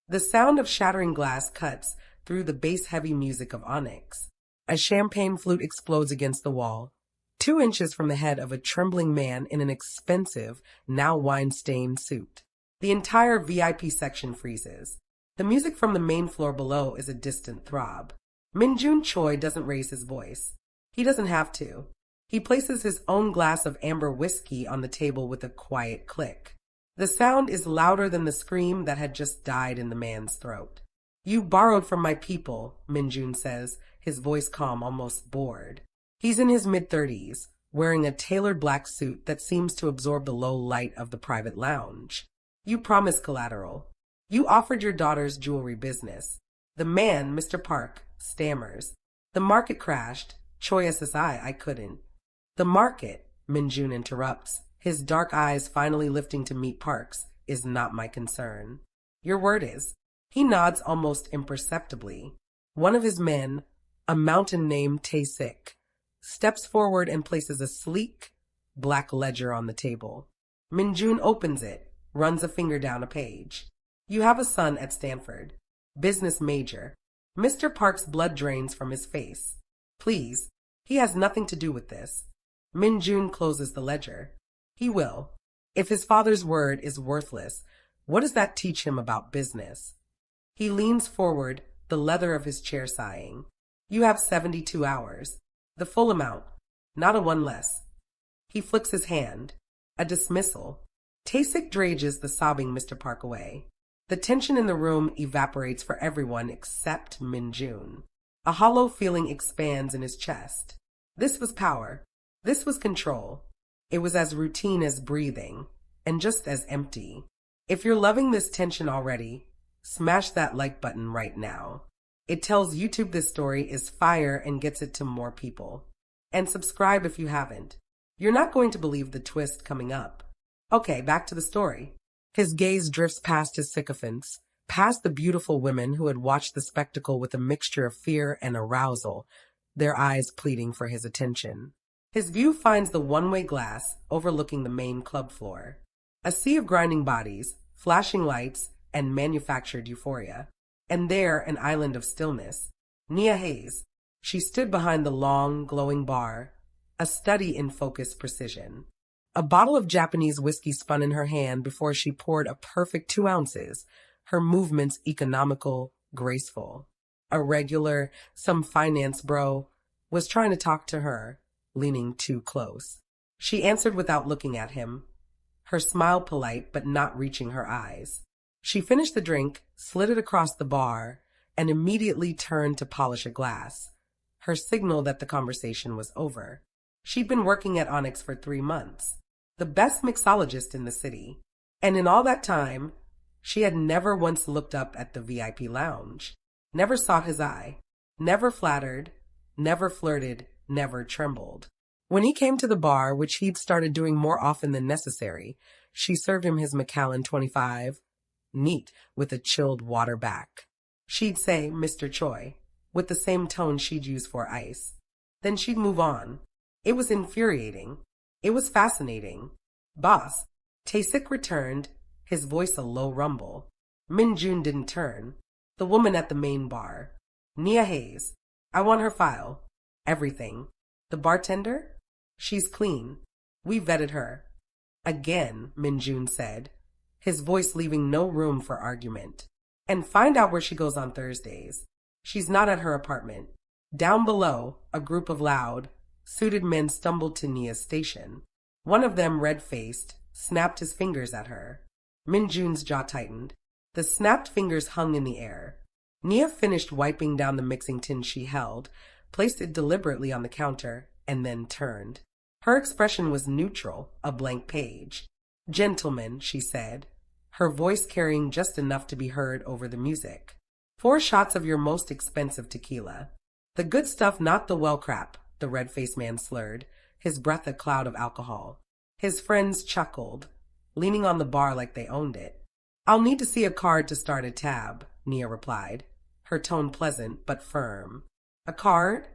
The sound of shattering glass cuts through the bass-heavy music of onyx. A champagne flute explodes against the wall, 2 inches from the head of a trembling man in an expensive, now wine-stained suit. The entire VIP section freezes. The music from the main floor below is a distant throb. Min-jun Choi doesn't raise his voice. He doesn't have to. He places his own glass of amber whiskey on the table with a quiet click. The sound is louder than the scream that had just died in the man's throat. "You borrowed from my people," Min-jun says, his voice calm, almost bored. He's in his mid-30s, wearing a tailored black suit that seems to absorb the low light of the private lounge. "You promised collateral. You offered your daughter's jewelry business." The man, Mr. Park, stammers. "The market crashed. Choi SSI, I couldn't." "The market," Min-jun interrupts, his dark eyes finally lifting to meet Park's, "is not my concern." "Your word is." He nods almost imperceptibly. One of his men, a mountain named Tae-sik, steps forward and places a sleek, black ledger on the table. Min-jun opens it, runs a finger down a page. "You have a son at Stanford. Business major." Mr. Park's blood drains from his face. "Please, he has nothing to do with this." Min-jun closes the ledger. He will. If his father's word is worthless, what does that teach him about business? He leans forward, the leather of his chair sighing. "You have 72 hours. The full amount, not a one less." He flicks his hand. A dismissal. Tae-sik drages the sobbing Mr. Park away. The tension in the room evaporates for everyone except Min-jun. A hollow feeling expands in his chest. This was power. This was control. It was as routine as breathing, and just as empty. If you're loving this tension already, smash that like button right now. It tells YouTube this story is fire and gets it to more people. And subscribe if you haven't. You're not going to believe the twist coming up. Okay, back to the story. His gaze drifts past his sycophants, past the beautiful women who had watched the spectacle with a mixture of fear and arousal, their eyes pleading for his attention. His view finds the one-way glass overlooking the main club floor. A sea of grinding bodies, flashing lights, and manufactured euphoria. And there, an island of stillness. Nia Hayes. She stood behind the long, glowing bar, a study in focused precision. A bottle of Japanese whiskey spun in her hand before she poured a perfect 2 ounces, her movements economical, graceful. A regular, some finance bro, was trying to talk to her, leaning too close. She answered without looking at him, her smile polite but not reaching her eyes. She finished the drink, slid it across the bar, and immediately turned to polish a glass, her signal that the conversation was over. She'd been working at Onyx for 3 months, the best mixologist in the city, and in all that time, she had never once looked up at the VIP lounge, never sought his eye, never flattered, never flirted, never trembled. When he came to the bar, which he'd started doing more often than necessary, she served him his Macallan 25, neat, with a chilled water back. She'd say, "Mr. Choi," with the same tone she'd use for ice. Then she'd move on. It was infuriating. It was fascinating. "Boss." Tae-sik returned, his voice a low rumble. Min-jun didn't turn. The woman at the main bar. "Nia Hayes. I want her file. Everything." "The bartender?" "She's clean. We vetted her." "Again," Min-jun said, his voice leaving no room for argument. "And find out where she goes on Thursdays. She's not at her apartment." Down below, a group of loud, suited men stumbled to Nia's station. One of them, red-faced, snapped his fingers at her. Min-jun's jaw tightened. The snapped fingers hung in the air. Nia finished wiping down the mixing tin she held, placed it deliberately on the counter, and then turned. Her expression was neutral, a blank page. "Gentlemen," she said, her voice carrying just enough to be heard over the music. 4 shots of your most expensive tequila. The good stuff, not the well crap," the red-faced man slurred, his breath a cloud of alcohol. His friends chuckled, leaning on the bar like they owned it. "I'll need to see a card to start a tab," Nia replied, her tone pleasant but firm. "A card?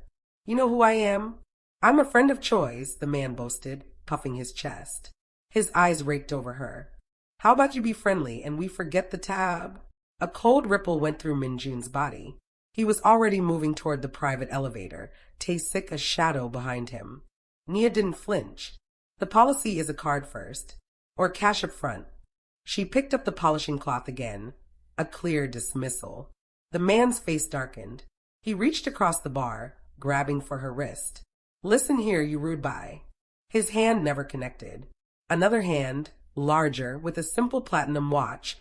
You know who I am?" "I'm a friend of Choi's," the man boasted, puffing his chest. His eyes raked over her. "How about you be friendly and we forget the tab?" A cold ripple went through Min-jun's body. He was already moving toward the private elevator, Tae-sik a shadow behind him. Nia didn't flinch. The policy is a card first, or cash up front. She picked up the polishing cloth again, a clear dismissal. The man's face darkened. He reached across the bar, grabbing for her wrist. Listen here, you rude boy. His hand never connected. Another hand, larger, with a simple platinum watch,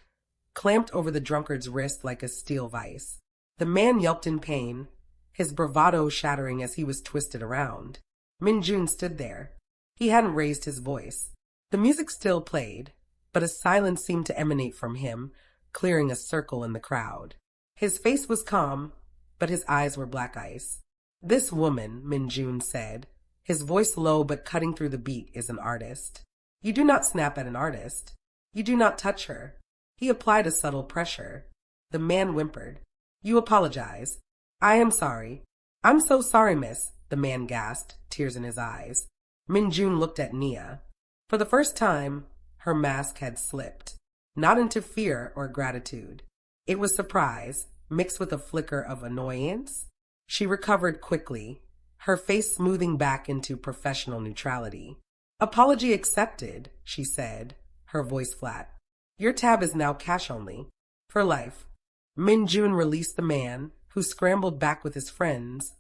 clamped over the drunkard's wrist like a steel vice. The man yelped in pain, his bravado shattering as he was twisted around. Min-jun stood there. He hadn't raised his voice. The music still played, but a silence seemed to emanate from him, clearing a circle in the crowd. His face was calm, but his eyes were black ice. This woman, Min-jun said, his voice low but cutting through the beat, is an artist. You do not snap at an artist. You do not touch her. He applied a subtle pressure. The man whimpered. You apologize. I am sorry. I'm so sorry, miss, the man gasped, tears in his eyes. Min-jun looked at Nia. For the first time, her mask had slipped, not into fear or gratitude. It was surprise, mixed with a flicker of annoyance. She recovered quickly, her face smoothing back into professional neutrality. Apology accepted, she said, her voice flat. Your tab is now cash only. For life. Min-jun released the man, who scrambled back with his friends,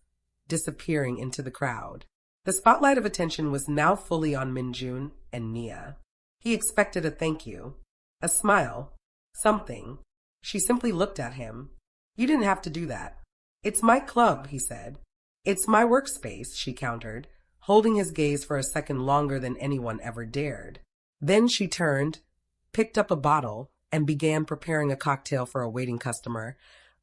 disappearing into the crowd. The spotlight of attention was now fully on Min-jun and Nia. He expected a thank you, a smile, something. She simply looked at him. You didn't have to do that. It's my club, he said. It's my workspace, she countered, holding his gaze for a second longer than anyone ever dared. Then she turned, picked up a bottle, and began preparing a cocktail for a waiting customer,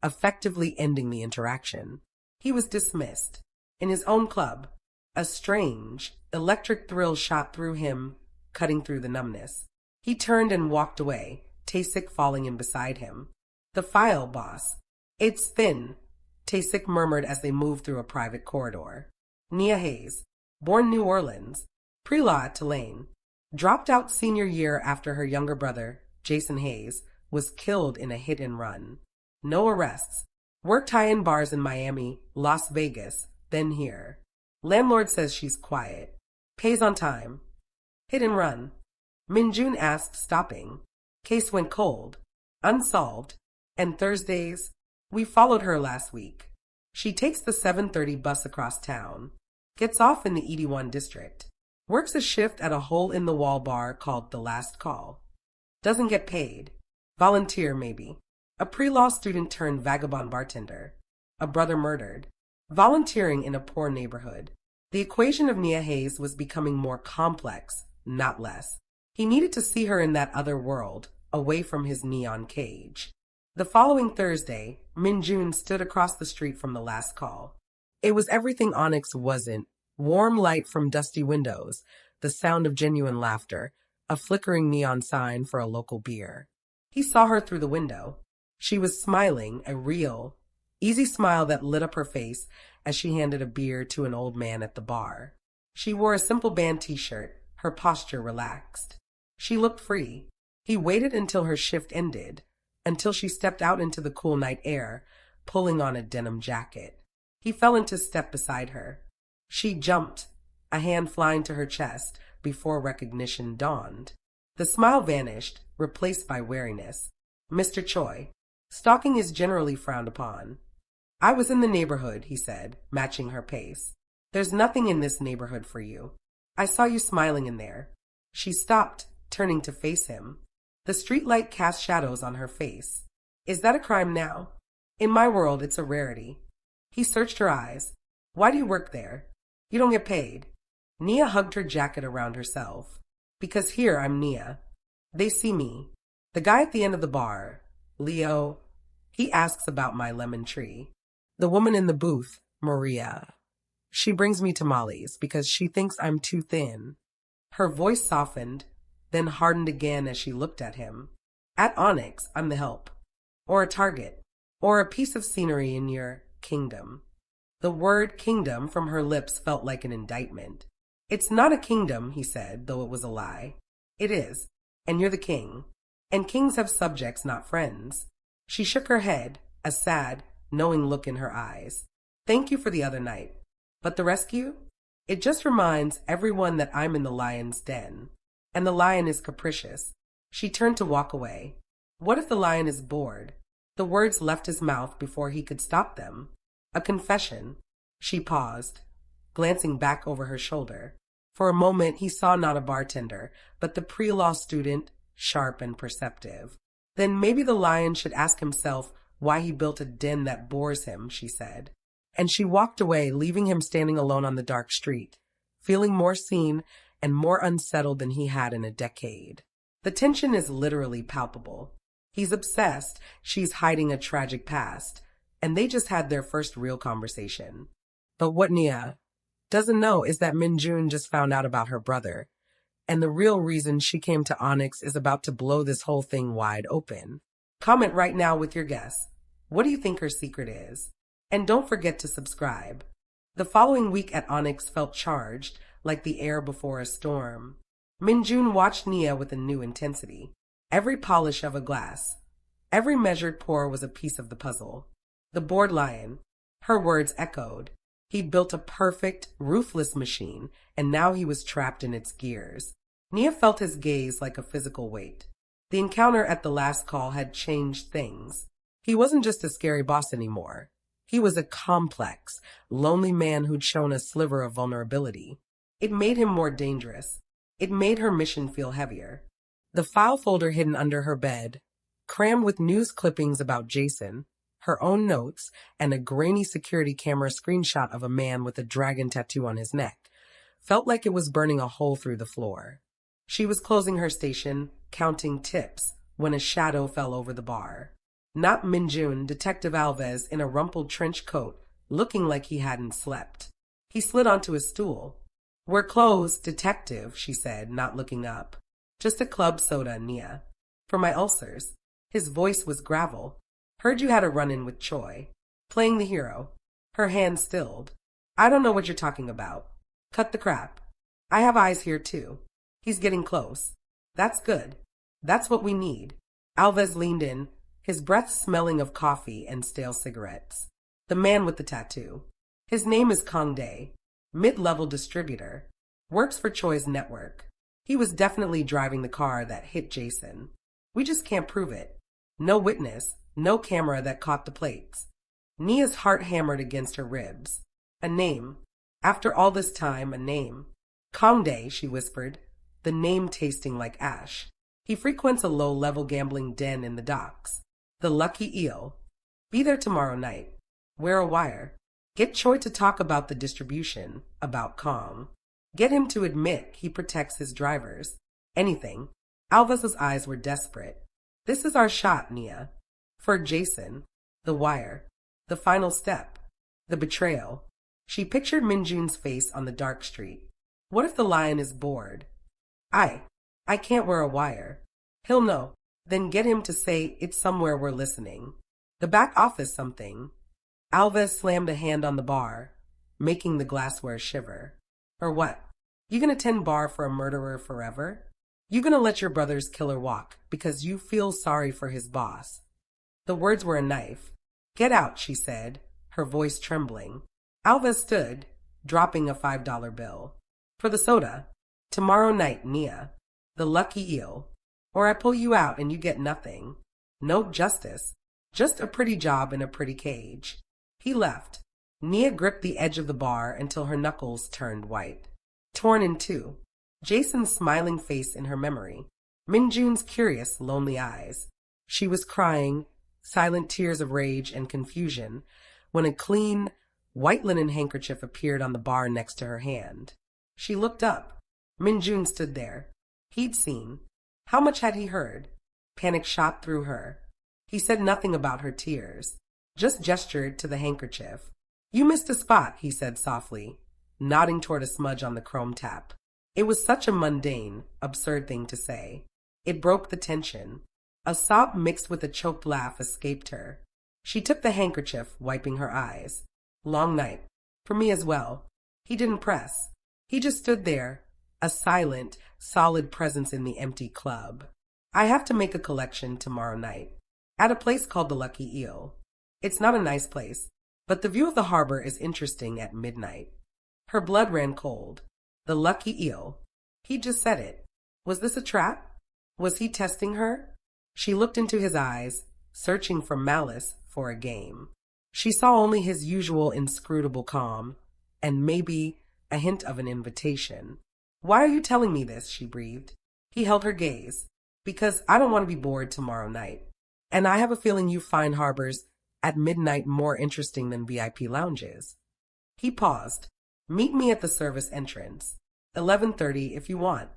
effectively ending the interaction. He was dismissed. In his own club, a strange, electric thrill shot through him, cutting through the numbness. He turned and walked away, Tae-sik falling in beside him. The file, boss. It's thin, Tae-sik murmured as they moved through a private corridor. Nia Hayes, born New Orleans, pre-law at Tulane, dropped out senior year after her younger brother, Jason Hayes, was killed in a hit-and-run. No arrests. Worked high-end bars in Miami, Las Vegas, then here. Landlord says she's quiet. Pays on time. Hit and run. Min-jun asked, stopping. Case went cold. Unsolved. And Thursdays? We followed her last week. She takes the 7:30 bus across town. Gets off in the 81 district. Works a shift at a hole-in-the-wall bar called The Last Call. Doesn't get paid. Volunteer, maybe. A pre-law student turned vagabond bartender. A brother murdered. Volunteering in a poor neighborhood. The equation of Nia Hayes was becoming more complex, not less. He needed to see her in that other world, away from his neon cage. The following Thursday, Min-jun stood across the street from The Last Call. It was everything Onyx wasn't. Warm light from dusty windows, the sound of genuine laughter, a flickering neon sign for a local beer. He saw her through the window. She was smiling, a real, easy smile that lit up her face as she handed a beer to an old man at the bar. She wore a simple band t-shirt, her posture relaxed. She looked free. He waited until her shift ended, until she stepped out into the cool night air, pulling on a denim jacket. He fell into step beside her. She jumped, a hand flying to her chest before recognition dawned. The smile vanished, replaced by wariness. Mr. Choi. Stalking is generally frowned upon. I was in the neighborhood, he said, matching her pace. There's nothing in this neighborhood for you. I saw you smiling in there. She stopped, turning to face him. The streetlight cast shadows on her face. Is that a crime now? In my world, it's a rarity. He searched her eyes. Why do you work there? You don't get paid. Nia hugged her jacket around herself. Because here I'm Nia. They see me. The guy at the end of the bar, Leo, he asks about my lemon tree. The woman in the booth, Maria. She brings me tamales because she thinks I'm too thin. Her voice softened, then hardened again as she looked at him. At Onyx, I'm the help. Or a target. Or a piece of scenery in your kingdom. The word kingdom from her lips felt like an indictment. It's not a kingdom, he said, though it was a lie. It is. And you're the king. And kings have subjects, not friends. She shook her head, a sad, knowing look in her eyes. Thank you for the other night. But the rescue? It just reminds everyone that I'm in the lion's den. And the lion is capricious. She turned to walk away. What if the lion is bored? The words left his mouth before he could stop them. A confession. She paused, glancing back over her shoulder. For a moment he saw not a bartender, but the pre-law student, sharp and perceptive. Then maybe the lion should ask himself why he built a den that bores him, she said. And she walked away, leaving him standing alone on the dark street, feeling more seen and more unsettled than he had in a decade. The tension is literally palpable. He's obsessed, she's hiding a tragic past, and they just had their first real conversation. But what Nia doesn't know is that Min-jun just found out about her brother, and the real reason she came to Onyx is about to blow this whole thing wide open. Comment right now with your guess. What do you think her secret is? And don't forget to subscribe. The following week at Onyx felt charged, like the air before a storm. Min-jun watched Nia with a new intensity. Every polish of a glass, every measured pour was a piece of the puzzle. The bored lion, her words echoed. He'd built a perfect, ruthless machine, and now he was trapped in its gears. Nia felt his gaze like a physical weight. The encounter at the last call had changed things. He wasn't just a scary boss anymore. He was a complex, lonely man who'd shown a sliver of vulnerability. It made him more dangerous. It made her mission feel heavier. The file folder hidden under her bed, crammed with news clippings about Jason, her own notes, and a grainy security camera screenshot of a man with a dragon tattoo on his neck, felt like it was burning a hole through the floor. She was closing her station, counting tips, when a shadow fell over the bar. Not Min-jun, Detective Alves in a rumpled trench coat, looking like he hadn't slept. He slid onto his stool. "We're closed, Detective," she said, not looking up. "Just a club soda, Nia. For my ulcers." His voice was gravel. "Heard you had a run-in with Choi." Playing the hero. Her hand stilled. "I don't know what you're talking about. Cut the crap. I have eyes here too. He's getting close. That's good. That's what we need." Alves leaned in, his breath smelling of coffee and stale cigarettes. The man with the tattoo. His name is Kangdae, mid-level distributor. Works for Choi's network. He was definitely driving the car that hit Jason. We just can't prove it. No witness, no camera that caught the plates. Nia's heart hammered against her ribs. A name. After all this time, a name. Kangdae, she whispered, the name tasting like ash. He frequents a low-level gambling den in the docks. The Lucky Eel. Be there tomorrow night. Wear a wire. Get Choi to talk about the distribution, about Kong. Get him to admit he protects his drivers. Anything. Alves's eyes were desperate. This is our shot, Nia. For Jason. The wire. The final step. The betrayal. She pictured Min-jun's face on the dark street. What if the lion is bored? I can't wear a wire. He'll know. Then get him to say it's somewhere we're listening. The back office something. Alves slammed a hand on the bar, making the glassware shiver. Or what? You gonna tend bar for a murderer forever? You gonna let your brother's killer walk because you feel sorry for his boss? The words were a knife. Get out, she said, her voice trembling. Alves stood, dropping a $5 bill. For the soda. Tomorrow night, Nia. The Lucky Eel. Or I pull you out and you get nothing. No justice. Just a pretty job in a pretty cage. He left. Nia gripped the edge of the bar until her knuckles turned white. Torn in two. Jason's smiling face in her memory. Min-jun's curious, lonely eyes. She was crying, silent tears of rage and confusion, when a clean, white linen handkerchief appeared on the bar next to her hand. She looked up. Min-jun stood there. He'd seen. How much had he heard? Panic shot through her. He said nothing about her tears, just gestured to the handkerchief. You missed a spot, he said softly, nodding toward a smudge on the chrome tap. It was such a mundane, absurd thing to say. It broke the tension. A sob mixed with a choked laugh escaped her. She took the handkerchief, wiping her eyes. Long night. For me as well. He didn't press. He just stood there, a silent, solid presence in the empty club. I have to make a collection tomorrow night. At a place called the Lucky Eel. It's not a nice place, but the view of the harbor is interesting at midnight. Her blood ran cold. The Lucky Eel. He just said it. Was this a trap? Was he testing her? She looked into his eyes, searching for malice for a game. She saw only his usual inscrutable calm, and maybe a hint of an invitation. Why are you telling me this? She breathed. He held her gaze. Because I don't want to be bored tomorrow night. And I have a feeling you find harbors at midnight more interesting than VIP lounges. He paused. Meet me at the service entrance. 11:30 if you want.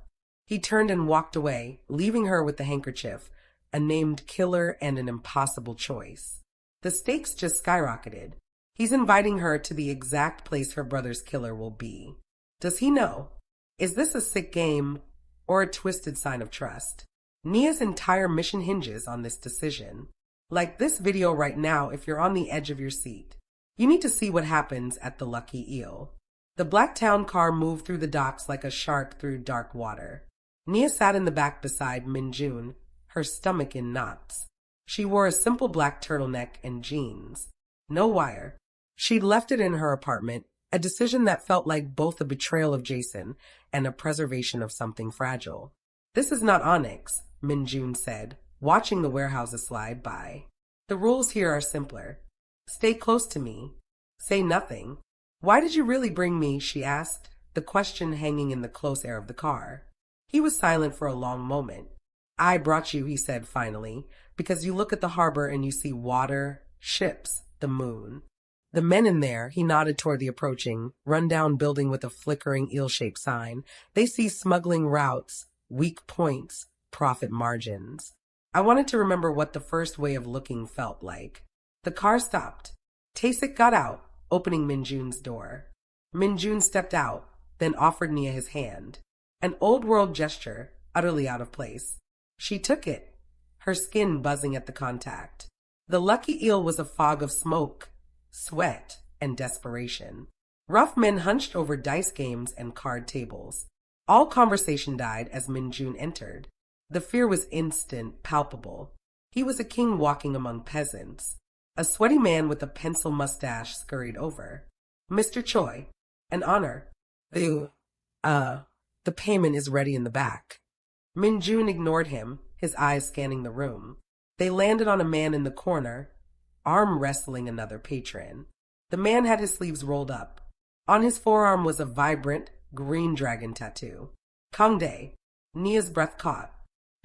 He turned and walked away, leaving her with the handkerchief, a named killer and an impossible choice. The stakes just skyrocketed. He's inviting her to the exact place her brother's killer will be. Does he know? Is this a sick game or a twisted sign of trust? Nia's entire mission hinges on this decision. Like this video right now if you're on the edge of your seat. You need to see what happens at the Lucky Eel. The Black Town car moved through the docks like a shark through dark water. Nia sat in the back beside Min-jun, her stomach in knots. She wore a simple black turtleneck and jeans. No wire. She'd left it in her apartment, a decision that felt like both a betrayal of Jason and a preservation of something fragile. This is not Onyx, Min-jun said, watching the warehouses slide by. The rules here are simpler. Stay close to me. Say nothing. Why did you really bring me? She asked, the question hanging in the close air of the car. He was silent for a long moment. I brought you, he said finally, because you look at the harbor and you see water, ships, the moon. The men in there, he nodded toward the approaching, run-down building with a flickering eel-shaped sign. They see smuggling routes, weak points, profit margins. I wanted to remember what the first way of looking felt like. The car stopped. Taesik got out, opening Min-jun's door. Min-jun stepped out, then offered Nia his hand. An old-world gesture, utterly out of place. She took it, her skin buzzing at the contact. The Lucky Eel was a fog of smoke, sweat, and desperation. Rough men hunched over dice games and card tables. All conversation died as Min-jun entered. The fear was instant, palpable. He was a king walking among peasants. A sweaty man with a pencil mustache scurried over. Mr. Choi, an honor. The payment is ready in the back. Min-jun ignored him, his eyes scanning the room. They landed on a man in the corner, arm wrestling another patron. The man had his sleeves rolled up. On his forearm was a vibrant, green dragon tattoo. Kangdae. Nia's breath caught.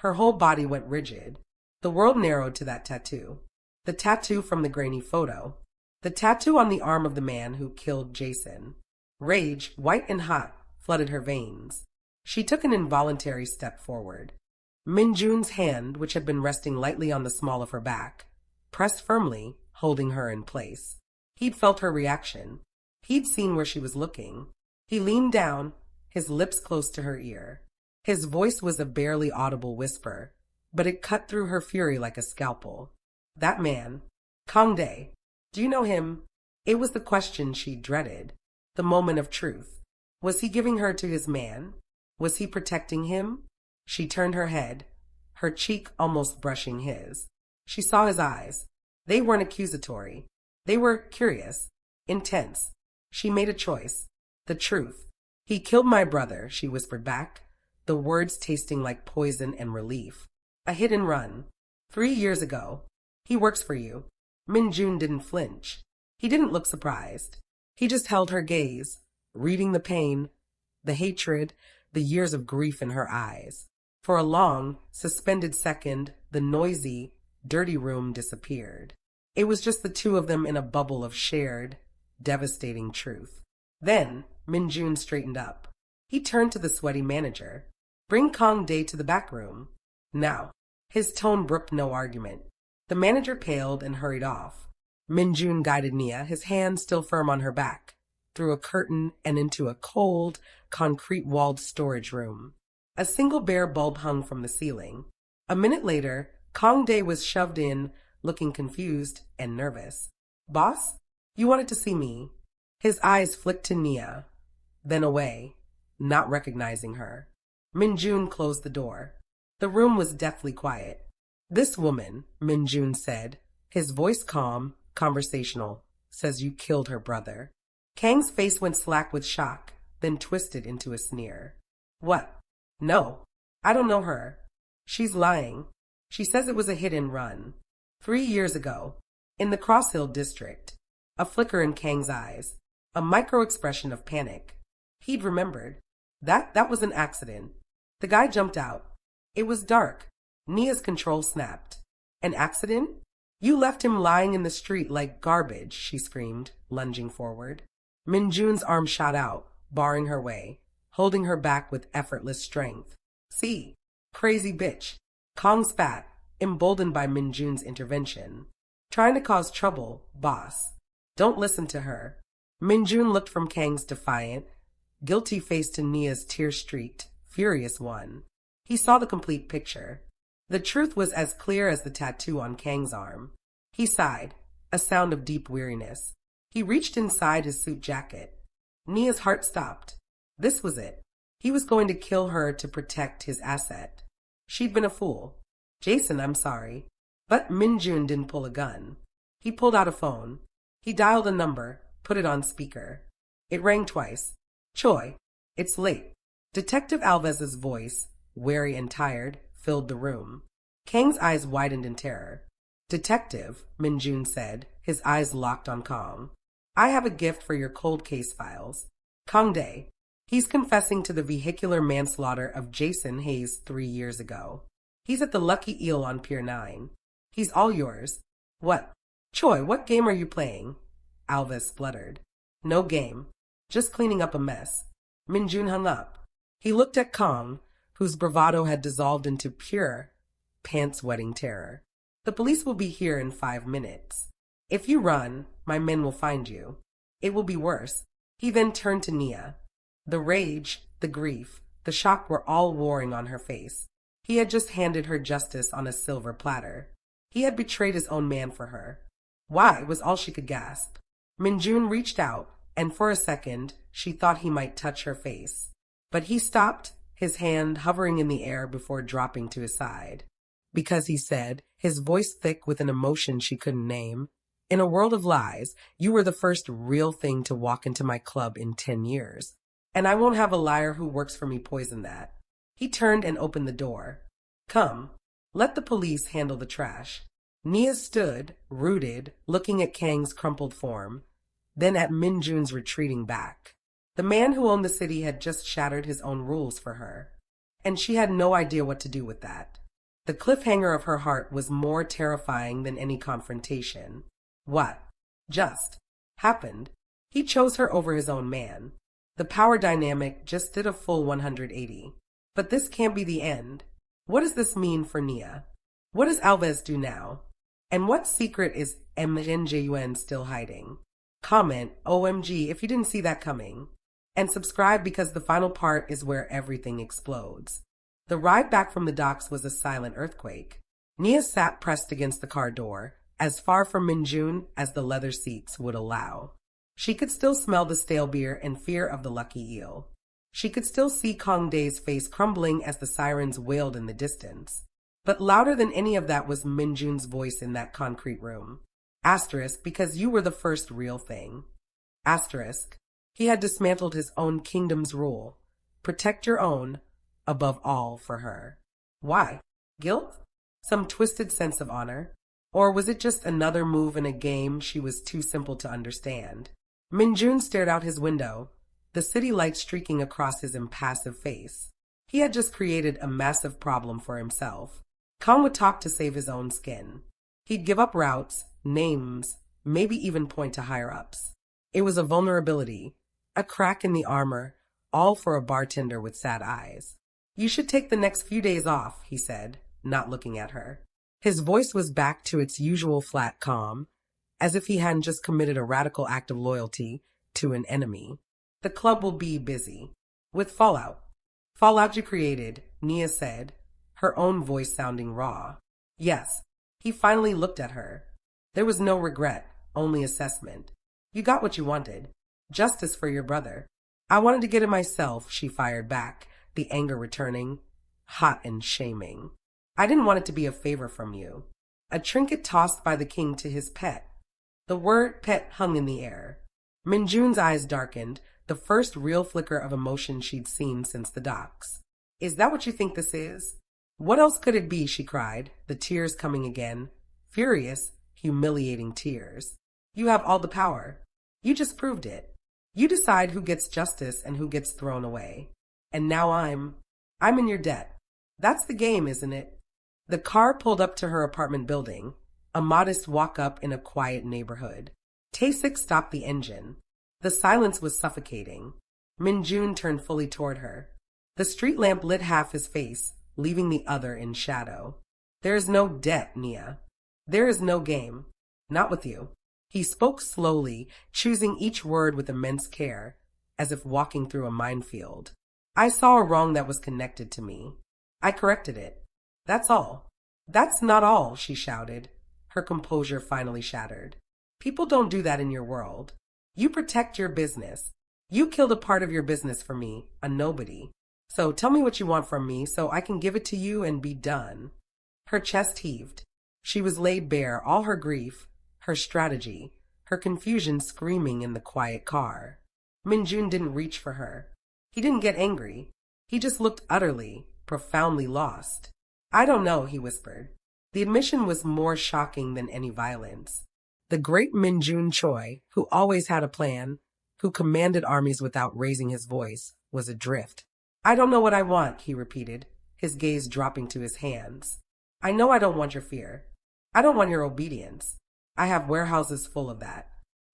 Her whole body went rigid. The world narrowed to that tattoo. The tattoo from the grainy photo. The tattoo on the arm of the man who killed Jason. Rage, white and hot, flooded her veins. She took an involuntary step forward. Min-jun's hand, which had been resting lightly on the small of her back, pressed firmly, holding her in place. He'd felt her reaction. He'd seen where she was looking. He leaned down, his lips close to her ear. His voice was a barely audible whisper, but it cut through her fury like a scalpel. That man, Kangdae, do you know him? It was the question she dreaded, the moment of truth. Was he giving her to his man? Was he protecting him? She turned her head, her cheek almost brushing his. She saw his eyes. They weren't accusatory. They were curious, intense. She made a choice. The truth. He killed my brother, she whispered back, the words tasting like poison and relief. A hit and run. 3 years ago. He works for you. Min-jun didn't flinch. He didn't look surprised. He just held her gaze, reading the pain, the hatred, the years of grief in her eyes. For a long, suspended second, the noisy, dirty room disappeared. It was just the two of them in a bubble of shared, devastating truth. Then, Min-jun straightened up. He turned to the sweaty manager. Bring Kangdae to the back room. Now. His tone brooked no argument. The manager paled and hurried off. Min-jun guided Nia, his hand still firm on her back, through a curtain and into a cold, concrete-walled storage room. A single bare bulb hung from the ceiling. A minute later, Kangdae was shoved in, looking confused and nervous. Boss? You wanted to see me. His eyes flicked to Nia, then away, not recognizing her. Min-jun closed the door. The room was deathly quiet. This woman, Min-jun said, his voice calm, conversational, says you killed her brother. Kang's face went slack with shock, then twisted into a sneer. What? No. I don't know her. She's lying. She says it was a hit and run. 3 years ago, in the Cross Hill district. A flicker in Kang's eyes. A micro-expression of panic. He'd remembered. That was an accident. The guy jumped out. It was dark. Nia's control snapped. An accident? You left him lying in the street like garbage, she screamed, lunging forward. Min-jun's arm shot out, barring her way, holding her back with effortless strength. See? Crazy bitch. Kong spat, emboldened by Min-jun's intervention. Trying to cause trouble, boss. Don't listen to her. Min-jun looked from Kang's defiant, guilty face to Nia's tear-streaked, furious one. He saw the complete picture. The truth was as clear as the tattoo on Kang's arm. He sighed, a sound of deep weariness. He reached inside his suit jacket. Nia's heart stopped. This was it. He was going to kill her to protect his asset. She'd been a fool. Jason, I'm sorry. But Min-jun didn't pull a gun. He pulled out a phone. He dialed a number, put it on speaker. It rang twice. Choi, it's late. Detective Alves's voice, weary and tired, filled the room. Kang's eyes widened in terror. Detective, Min-jun said, his eyes locked on Kong. I have a gift for your cold case files. Kong Dae. He's confessing to the vehicular manslaughter of Jason Hayes 3 years ago. He's at the Lucky Eel on Pier 9. He's all yours. What? Choi, what game are you playing? Alves spluttered. No game. Just cleaning up a mess. Min-jun hung up. He looked at Kong, whose bravado had dissolved into pure, pants-wetting terror. The police will be here in 5 minutes. If you run, my men will find you. It will be worse. He then turned to Nia. The rage, the grief, the shock were all warring on her face. He had just handed her justice on a silver platter. He had betrayed his own man for her. Why was all she could gasp. Min-jun reached out, and for a second, she thought he might touch her face. But he stopped, his hand hovering in the air before dropping to his side. Because he said, his voice thick with an emotion she couldn't name, in a world of lies, you were the first real thing to walk into my club in 10 years. And I won't have a liar who works for me poison that. He turned and opened the door. Come, let the police handle the trash. Nia stood, rooted, looking at Kang's crumpled form, then at Min-jun's retreating back. The man who owned the city had just shattered his own rules for her, and she had no idea what to do with that. The cliffhanger of her heart was more terrifying than any confrontation. What? Just happened. He chose her over his own man. The power dynamic just did a full 180. But this can't be the end. What does this mean for Nia? What does Alves do now? And what secret is Min-jun still hiding? Comment, OMG, if you didn't see that coming. And subscribe because the final part is where everything explodes. The ride back from the docks was a silent earthquake. Nia sat pressed against the car door, as far from Min-jun as the leather seats would allow. She could still smell the stale beer and fear of the Lucky Eel. She could still see Kong Dae's face crumbling as the sirens wailed in the distance. But louder than any of that was Min-jun's voice in that concrete room. Asterisk, because you were the first real thing. Asterisk, he had dismantled his own kingdom's rule. Protect your own, above all for her. Why? Guilt? Some twisted sense of honor? Or was it just another move in a game she was too simple to understand? Min-jun stared out his window, the city light streaking across his impassive face. He had just created a massive problem for himself. Kong would talk to save his own skin. He'd give up routes, names, maybe even point to higher-ups. It was a vulnerability, a crack in the armor, all for a bartender with sad eyes. You should take the next few days off, he said, not looking at her. His voice was back to its usual flat calm, as if he hadn't just committed a radical act of loyalty to an enemy. The club will be busy. With Fallout. Fallout you created, Nia said, her own voice sounding raw. Yes. He finally looked at her. There was no regret, only assessment. You got what you wanted. Justice for your brother. I wanted to get it myself, she fired back, the anger returning, hot and shaming. I didn't want it to be a favor from you. A trinket tossed by the king to his pet. The word pet hung in the air. Min-jun's eyes darkened, the first real flicker of emotion she'd seen since the docks. Is that what you think this is? What else could it be, she cried, the tears coming again. Furious, humiliating tears. You have all the power. You just proved it. You decide who gets justice and who gets thrown away. And now I'm in your debt. That's the game, isn't it? The car pulled up to her apartment building, a modest walk-up in a quiet neighborhood. Tae-sik stopped the engine. The silence was suffocating. Min-jun turned fully toward her. The street lamp lit half his face, leaving the other in shadow. There is no debt, Nia. There is no game. Not with you. He spoke slowly, choosing each word with immense care, as if walking through a minefield. I saw a wrong that was connected to me. I corrected it. That's all. That's not all, she shouted, her composure finally shattered. People don't do that in your world. You protect your business. You killed a part of your business for me, a nobody. So tell me what you want from me so I can give it to you and be done. Her chest heaved. She was laid bare, all her grief, her strategy, her confusion screaming in the quiet car. Min-jun didn't reach for her. He didn't get angry. He just looked utterly, profoundly lost. I don't know, he whispered. The admission was more shocking than any violence. The great Min-jun Choi, who always had a plan, who commanded armies without raising his voice, was adrift. I don't know what I want, he repeated, his gaze dropping to his hands. I know I don't want your fear. I don't want your obedience. I have warehouses full of that.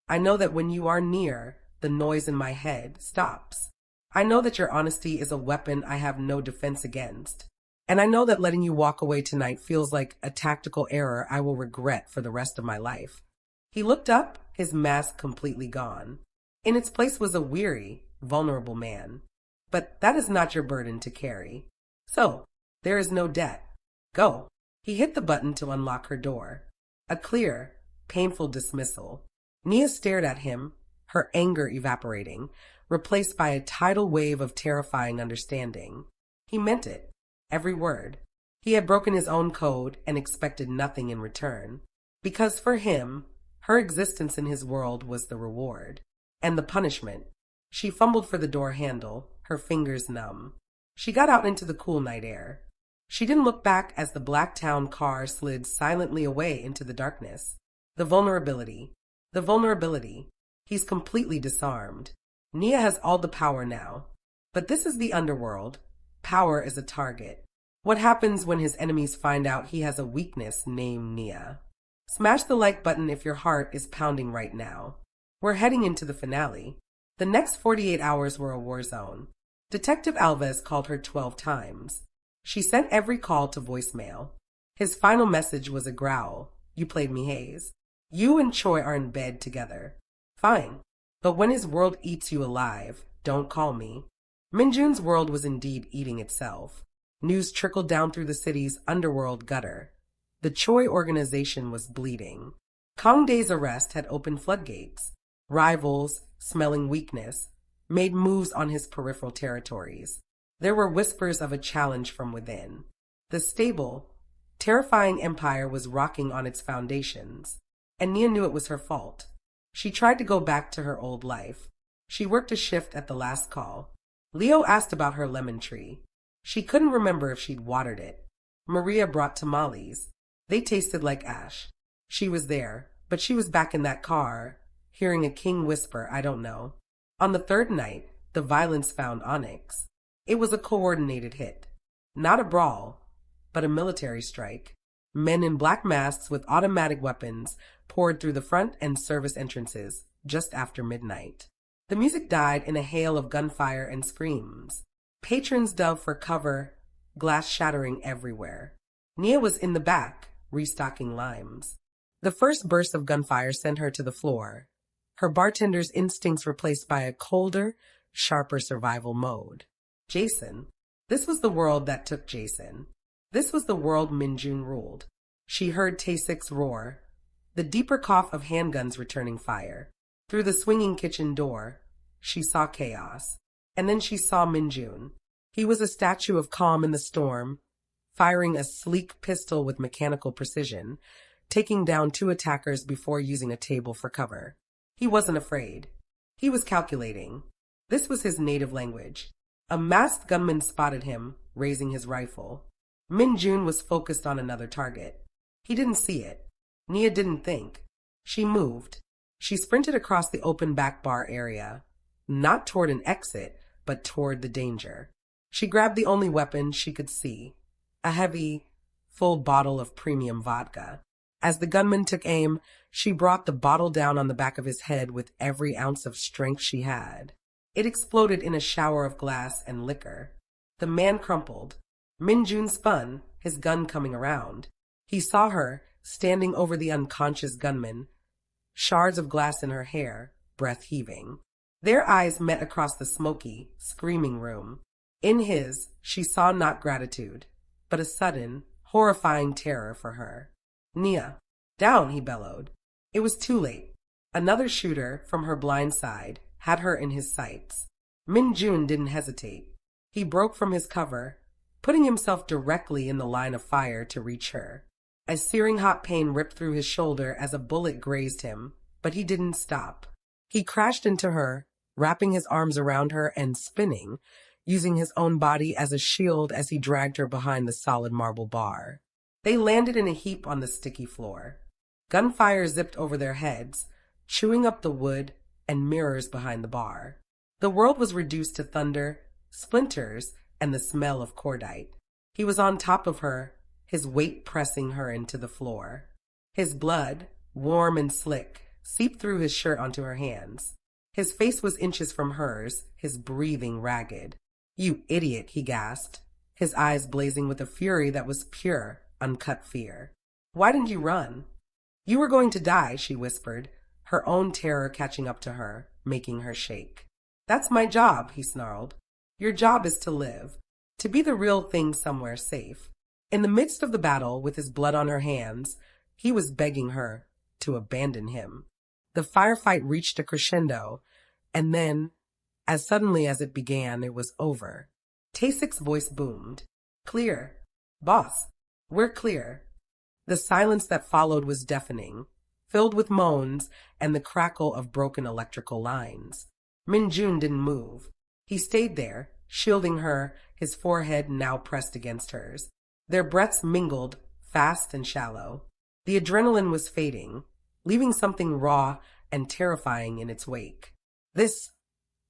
I know that when you are near, the noise in my head stops. I know that your honesty is a weapon I have no defense against. And I know that letting you walk away tonight feels like a tactical error I will regret for the rest of my life. He looked up, his mask completely gone. In its place was a weary, vulnerable man. But that is not your burden to carry. So, there is no debt. Go. He hit the button to unlock her door. A clear, painful dismissal. Nia stared at him, her anger evaporating, replaced by a tidal wave of terrifying understanding. He meant it, every word. He had broken his own code and expected nothing in return. Because for him, her existence in his world was the reward. And the punishment. She fumbled for the door handle, her fingers numb. She got out into the cool night air. She didn't look back as the black town car slid silently away into the darkness. The vulnerability. The vulnerability. He's completely disarmed. Nia has all the power now. But this is the underworld. Power is a target. What happens when his enemies find out he has a weakness named Nia? Smash the like button if your heart is pounding right now. We're heading into the finale. The next 48 hours were a war zone. Detective Alves called her 12 times. She sent every call to voicemail. His final message was a growl. You played me, Hayes. You and Choi are in bed together. Fine. But when his world eats you alive, don't call me. Min-jun's world was indeed eating itself. News trickled down through the city's underworld gutter. The Choi organization was bleeding. Kang Dae's arrest had opened floodgates. Rivals, smelling weakness, made moves on his peripheral territories. There were whispers of a challenge from within. The stable, terrifying empire was rocking on its foundations, and Nia knew it was her fault. She tried to go back to her old life. She worked a shift at the last call. Leo asked about her lemon tree. She couldn't remember if she'd watered it. Maria brought tamales. They tasted like ash. She was there, but she was back in that car, hearing a king whisper, I don't know. On the third night, the violence found Onyx. It was a coordinated hit. Not a brawl, but a military strike. Men in black masks with automatic weapons poured through the front and service entrances just after midnight. The music died in a hail of gunfire and screams. Patrons dove for cover, glass shattering everywhere. Nia was in the back, restocking limes. The first burst of gunfire sent her to the floor, her bartender's instincts replaced by a colder, sharper survival mode. Jason. This was the world that took Jason. This was the world Min-jun ruled. She heard Tae-sik's roar, the deeper cough of handguns returning fire. Through the swinging kitchen door, she saw chaos. And then she saw Min-jun. He was a statue of calm in the storm, firing a sleek pistol with mechanical precision, taking down 2 attackers before using a table for cover. He wasn't afraid. He was calculating. This was his native language. A masked gunman spotted him, raising his rifle. Min-jun was focused on another target. He didn't see it. Nia didn't think. She moved. She sprinted across the open back bar area, not toward an exit, but toward the danger. She grabbed the only weapon she could see, a heavy, full bottle of premium vodka. As the gunman took aim, she brought the bottle down on the back of his head with every ounce of strength she had. It exploded in a shower of glass and liquor. The man crumpled. Min-jun spun, his gun coming around. He saw her, standing over the unconscious gunman, shards of glass in her hair, breath heaving. Their eyes met across the smoky, screaming room. In his, she saw not gratitude, but a sudden, horrifying terror for her. "Nia, down," he bellowed. It was too late. Another shooter, from her blind side, had her in his sights. Min-jun didn't hesitate. He broke from his cover, putting himself directly in the line of fire to reach her. A searing hot pain ripped through his shoulder as a bullet grazed him, but he didn't stop. He crashed into her, wrapping his arms around her and spinning, using his own body as a shield as he dragged her behind the solid marble bar. They landed in a heap on the sticky floor. Gunfire zipped over their heads, chewing up the wood and mirrors behind the bar. The world was reduced to thunder, splinters, and the smell of cordite. He was on top of her, his weight pressing her into the floor. His blood, warm and slick, seeped through his shirt onto her hands. His face was inches from hers, his breathing ragged. "You idiot," he gasped, his eyes blazing with a fury that was pure, uncut fear. "Why didn't you run?" "You were going to die," she whispered, her own terror catching up to her, making her shake. "That's my job," he snarled. "Your job is to live, to be the real thing somewhere safe." In the midst of the battle, with his blood on her hands, he was begging her to abandon him. The firefight reached a crescendo, and then, as suddenly as it began, it was over. Tasek's voice boomed. "Clear. Boss, we're clear." The silence that followed was deafening, filled with moans and the crackle of broken electrical lines. Min-jun didn't move. He stayed there, shielding her, his forehead now pressed against hers. Their breaths mingled, fast and shallow. The adrenaline was fading, leaving something raw and terrifying in its wake. "This,"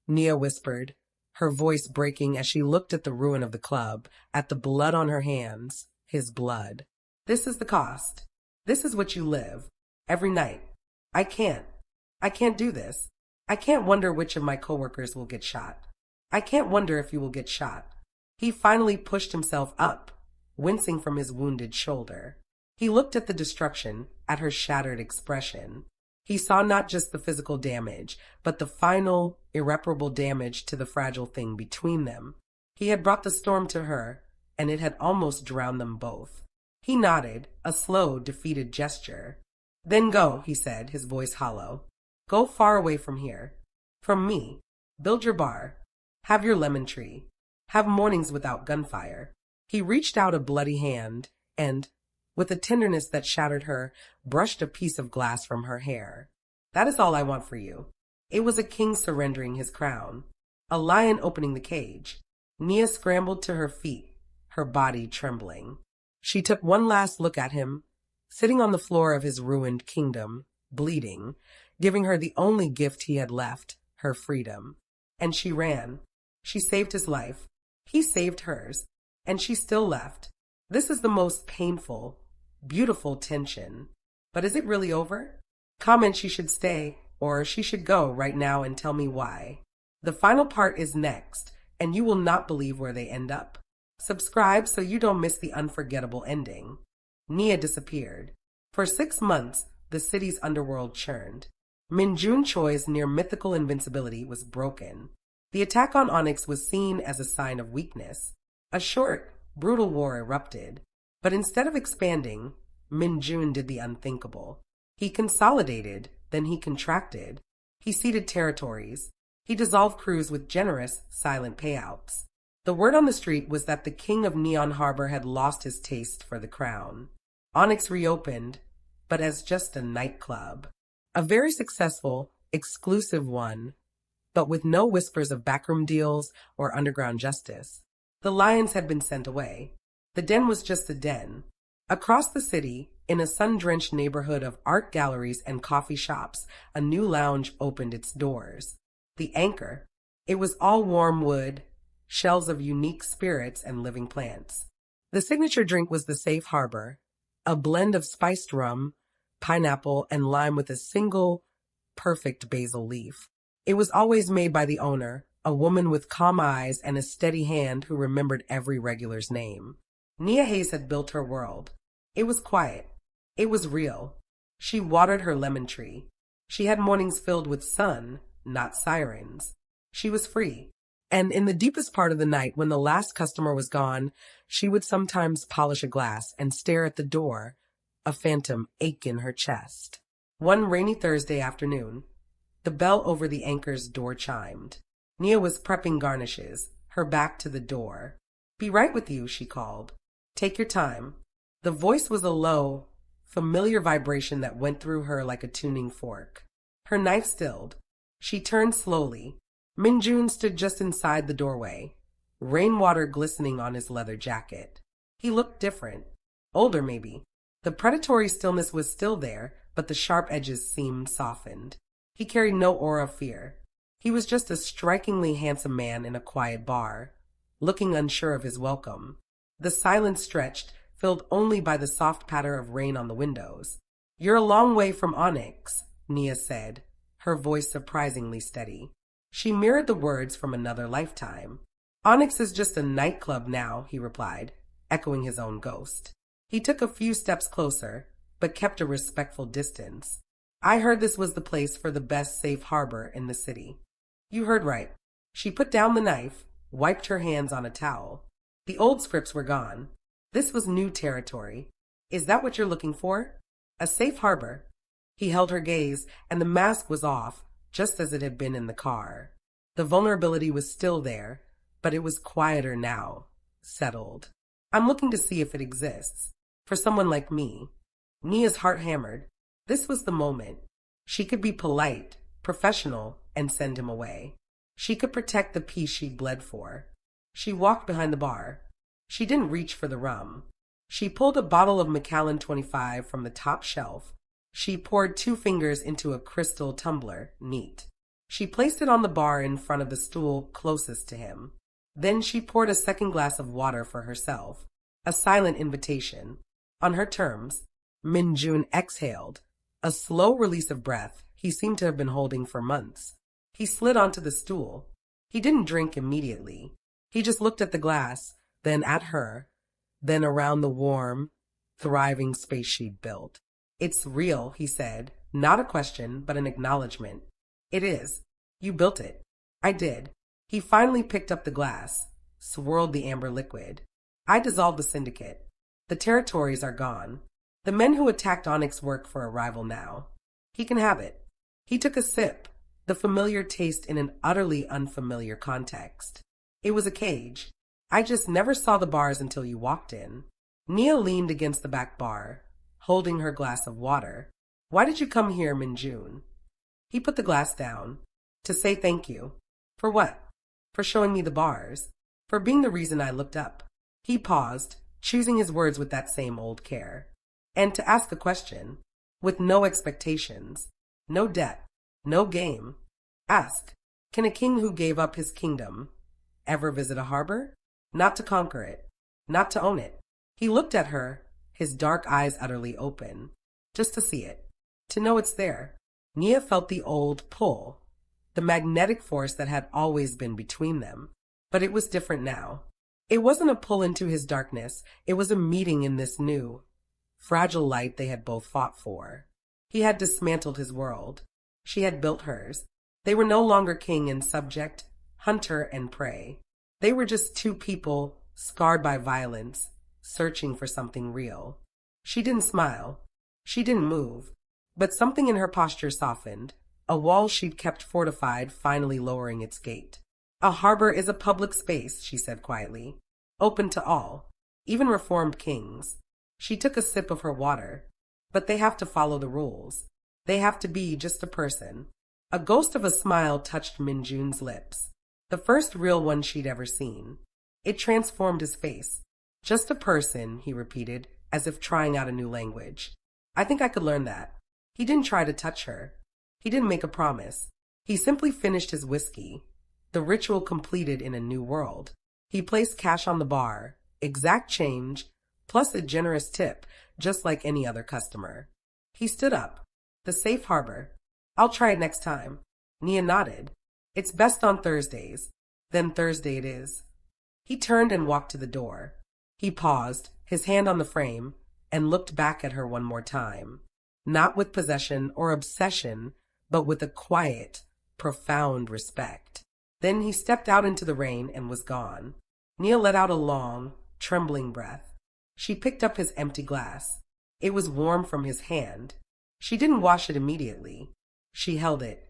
Nia whispered, her voice breaking as she looked at the ruin of the club, at the blood on her hands, his blood. "This is the cost. This is what you live. Every night. I can't do this. I can't wonder which of my coworkers will get shot. I can't wonder if you will get shot." He finally pushed himself up, wincing from his wounded shoulder. He looked at the destruction, at her shattered expression. He saw not just the physical damage, but the final, irreparable damage to the fragile thing between them. He had brought the storm to her, and it had almost drowned them both. He nodded, a slow, defeated gesture. "Then go," he said, his voice hollow. "Go far away from here. From me. Build your bar. Have your lemon tree. Have mornings without gunfire." He reached out a bloody hand and, with a tenderness that shattered her, brushed a piece of glass from her hair. "That is all I want for you." It was a king surrendering his crown, a lion opening the cage. Nia scrambled to her feet, her body trembling. She took one last look at him, sitting on the floor of his ruined kingdom, bleeding, giving her the only gift he had left, her freedom. And she ran. She saved his life. He saved hers. And she still left. This is the most painful, beautiful tension. But is it really over? Comment she should stay, or she should go right now and tell me why. The final part is next, and you will not believe where they end up. Subscribe so you don't miss the unforgettable ending. Nia disappeared. For 6 months, the city's underworld churned. Min-jun Choi's near-mythical invincibility was broken. The attack on Onyx was seen as a sign of weakness. A short, brutal war erupted. But instead of expanding, Min-jun did the unthinkable. He consolidated, then he contracted. He ceded territories. He dissolved crews with generous, silent payouts. The word on the street was that the king of Neon Harbor had lost his taste for the crown. Onyx reopened, but as just a nightclub. A very successful, exclusive one, but with no whispers of backroom deals or underground justice. The lions had been sent away. The den was just a den. Across the city, in a sun-drenched neighborhood of art galleries and coffee shops, a new lounge opened its doors. The Anchor. It was all warm wood, shells of unique spirits and living plants. The signature drink was the Safe Harbor, a blend of spiced rum, pineapple, and lime with a single, perfect basil leaf. It was always made by the owner, a woman with calm eyes and a steady hand who remembered every regular's name. Nia Hayes had built her world. It was quiet. It was real. She watered her lemon tree. She had mornings filled with sun, not sirens. She was free. And in the deepest part of the night, when the last customer was gone, she would sometimes polish a glass and stare at the door, a phantom ache in her chest. One rainy Thursday afternoon, the bell over the Anchor's door chimed. Nia was prepping garnishes, her back to the door. "Be right with you," she called. "Take your time." The voice was a low, familiar vibration that went through her like a tuning fork. Her knife stilled. She turned slowly. Min-jun stood just inside the doorway, rainwater glistening on his leather jacket. He looked different. Older, maybe. The predatory stillness was still there, but the sharp edges seemed softened. He carried no aura of fear. He was just a strikingly handsome man in a quiet bar, looking unsure of his welcome. The silence stretched, filled only by the soft patter of rain on the windows. "You're a long way from Onyx," Nia said, her voice surprisingly steady. She mirrored the words from another lifetime. "Onyx is just a nightclub now," he replied, echoing his own ghost. He took a few steps closer, but kept a respectful distance. "I heard this was the place for the best safe harbor in the city." "You heard right." She put down the knife, wiped her hands on a towel. The old scripts were gone. This was new territory. "Is that what you're looking for? A safe harbor?" He held her gaze, and the mask was off, just as it had been in the car. The vulnerability was still there, but it was quieter now, settled. "I'm looking to see if it exists. For someone like me." Nia's heart hammered. This was the moment. She could be polite, professional, and send him away. She could protect the peace she'd bled for. She walked behind the bar. She didn't reach for the rum. She pulled a bottle of Macallan 25 from the top shelf. She poured 2 fingers into a crystal tumbler, neat. She placed it on the bar in front of the stool closest to him. Then she poured a second glass of water for herself, a silent invitation. On her terms, Min-jun exhaled, a slow release of breath he seemed to have been holding for months. He slid onto the stool. He didn't drink immediately. He just looked at the glass, then at her, then around the warm, thriving space she'd built. "It's real," he said, not a question, but an acknowledgement. "It is. You built it." "I did." He finally picked up the glass, swirled the amber liquid. "I dissolved the syndicate. The territories are gone. The men who attacked Onyx work for a rival now. He can have it." He took a sip, the familiar taste in an utterly unfamiliar context. "It was a cage. I just never saw the bars until you walked in." Nia leaned against the back bar, holding her glass of water. "Why did you come here, Min-jun?" He put the glass down. "To say thank you." "For what?" "For showing me the bars. For being the reason I looked up." He paused, choosing his words with that same old care. "And to ask a question, with no expectations, no debt, no game. Ask, can a king who gave up his kingdom ever visit a harbor? Not to conquer it, not to own it." He looked at her, his dark eyes utterly open. "Just to see it, to know it's there." Nia felt the old pull, the magnetic force that had always been between them. But it was different now. It wasn't a pull into his darkness, it was a meeting in this new, fragile light they had both fought for. He had dismantled his world. She had built hers. They were no longer king and subject, hunter and prey. They were just 2 people, scarred by violence, searching for something real. She didn't smile. She didn't move. But something in her posture softened, a wall she'd kept fortified finally lowering its gate. A harbor is a public space, she said quietly. Open to all, even reformed kings. She took a sip of her water. But they have to follow the rules. They have to be just a person. A ghost of a smile touched Min-jun's lips. The first real one she'd ever seen. It transformed his face. Just a person, he repeated, as if trying out a new language. I think I could learn that. He didn't try to touch her. He didn't make a promise. He simply finished his whiskey. The ritual completed in a new world. He placed cash on the bar, exact change, plus a generous tip, just like any other customer. He stood up. The safe harbor. I'll try it next time. Nia nodded. It's best on Thursdays. Then Thursday it is. He turned and walked to the door. He paused, his hand on the frame, and looked back at her one more time. Not with possession or obsession, but with a quiet, profound respect. Then he stepped out into the rain and was gone. Nia let out a long, trembling breath. She picked up his empty glass. It was warm from his hand. She didn't wash it immediately. She held it,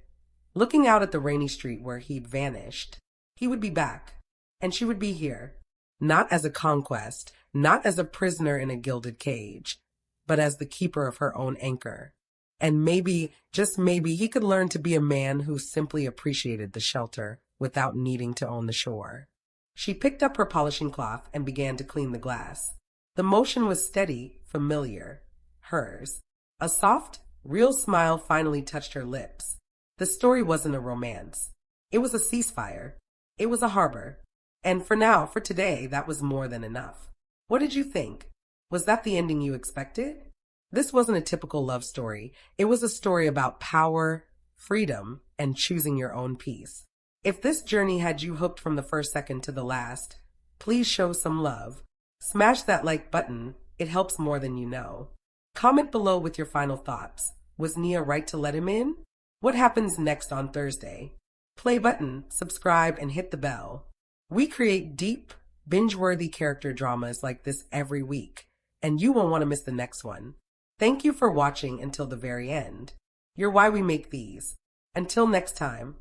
looking out at the rainy street where he'd vanished. He would be back, and she would be here. Not as a conquest, not as a prisoner in a gilded cage, but as the keeper of her own anchor. And maybe, just maybe, he could learn to be a man who simply appreciated the shelter without needing to own the shore. She picked up her polishing cloth and began to clean the glass. The motion was steady, familiar, hers. A soft, real smile finally touched her lips. The story wasn't a romance. It was a ceasefire. It was a harbor. And for now, for today, that was more than enough. What did you think? Was that the ending you expected? This wasn't a typical love story. It was a story about power, freedom, and choosing your own peace. If this journey had you hooked from the first second to the last, please show some love. Smash that like button. It helps more than you know. Comment below with your final thoughts. Was Nia right to let him in? What happens next on Thursday? Play button, subscribe, and hit the bell. We create deep, binge-worthy character dramas like this every week, and you won't want to miss the next one. Thank you for watching until the very end. You're why we make these. Until next time.